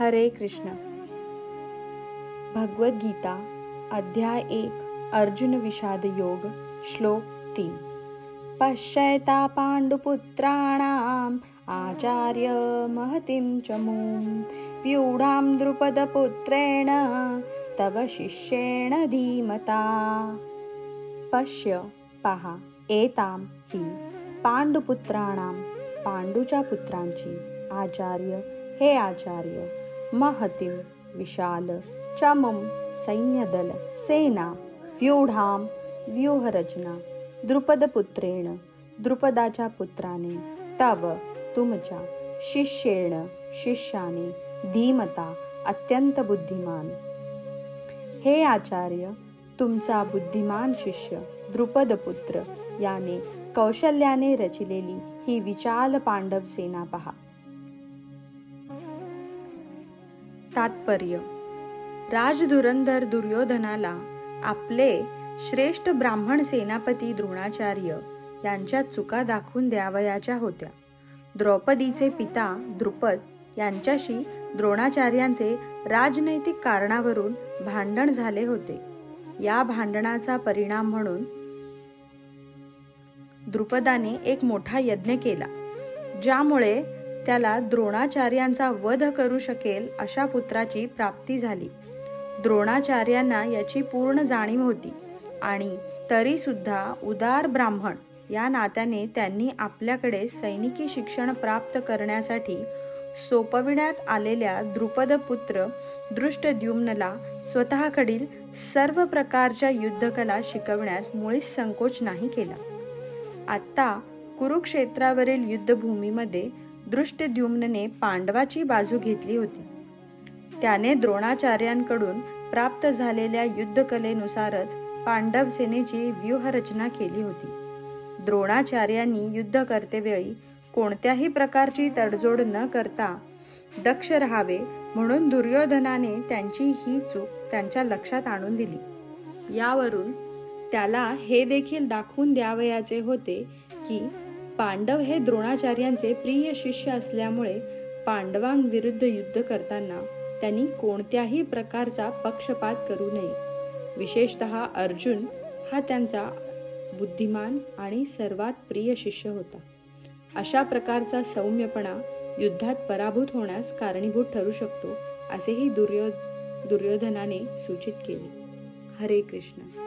हरे कृष्ण. भगवद्गीता अध्याय 1 अर्जुन विषाद योग श्लोक 3. पश्यता पाण्डुपुत्राणाम् आचार्य महतीं च मूं व्यूढां द्रुपदपुत्रेण तव शिष्येण धीमता. पश्य पहा एतां ही पांडुपुत्राणां पांडूच्या पुत्रांची आचार्य हे आचार्य महतीं विशाल चमम सैन्यदल सेना व्यूढाम व्यूहरचना द्रुपदपुत्रेण द्रुपदाच्या पुत्राने तव तुमच्या शिष्येण शिष्याने धीमता अत्यंत बुद्धिमान. हे आचार्य तुमचा बुद्धिमान शिष्य द्रुपदपुत्र याने कौशल्याने रचिलेली ही विशाल पांडव सेना पहा. तात्पर्य. राजधुरंधर दुर्योधनाला आपले श्रेष्ठ ब्राह्मण सेनापती द्रोणाचार्य यांच्या चुका दाखवून द्यावयाच्या होत्या. द्रौपदीचे पिता द्रुपद यांच्याशी द्रोणाचार्यांचे राजनैतिक कारणावरून भांडण झाले होते. या भांडणाचा परिणाम म्हणून द्रुपदाने एक मोठा यज्ञ केला, ज्यामुळे त्याला द्रोणाचार्यांचा वध करू शकेल अशा पुत्राची प्राप्ती झाली. द्रोणाचार्यांना याची पूर्ण जाणीव होती आणि तरी सुद्धा उदार ब्राह्मण या नात्याने त्यांनी आपल्याकडे सैनिकी शिक्षण प्राप्त करण्यासाठी सोपविण्यात आलेल्या द्रुपदपुत्र दृष्टद्युम्नला स्वतःकडील सर्व प्रकारच्या युद्धकला शिकवण्यात मुळीच संकोच नाही केला. आत्ता कुरुक्षेत्रावरील युद्धभूमीमध्ये दृष्टद्युम्नने पांडवाची बाजू घेतली होती. त्याने द्रोणाचार्यांकडून प्राप्त झालेल्या युद्धकलेनुसारच पांडव सेनेची व्यूहरचना केली होती. द्रोणाचार्यांनी युद्ध करतेवेळी कोणत्याही प्रकारची तडजोड न करता दक्ष राहावे म्हणून दुर्योधनाने त्यांची ही चूक त्यांच्या लक्षात आणून दिली. यावरून त्याला हे देखील दाखवून द्यावयाचे होते की पांडव हे द्रोणाचार्यांचे प्रिय शिष्य असल्यामुळे पांडवांविरुद्ध युद्ध करताना त्यांनी कोणत्याही प्रकारचा पक्षपात करू नये. विशेषतः अर्जुन हा त्यांचा बुद्धिमान आणि सर्वात प्रिय शिष्य होता. अशा प्रकारचा सौम्यपणा युद्धात पराभूत होण्यास कारणीभूत ठरू शकतो असेही दुर्योधनाने सूचित केले. हरे कृष्ण.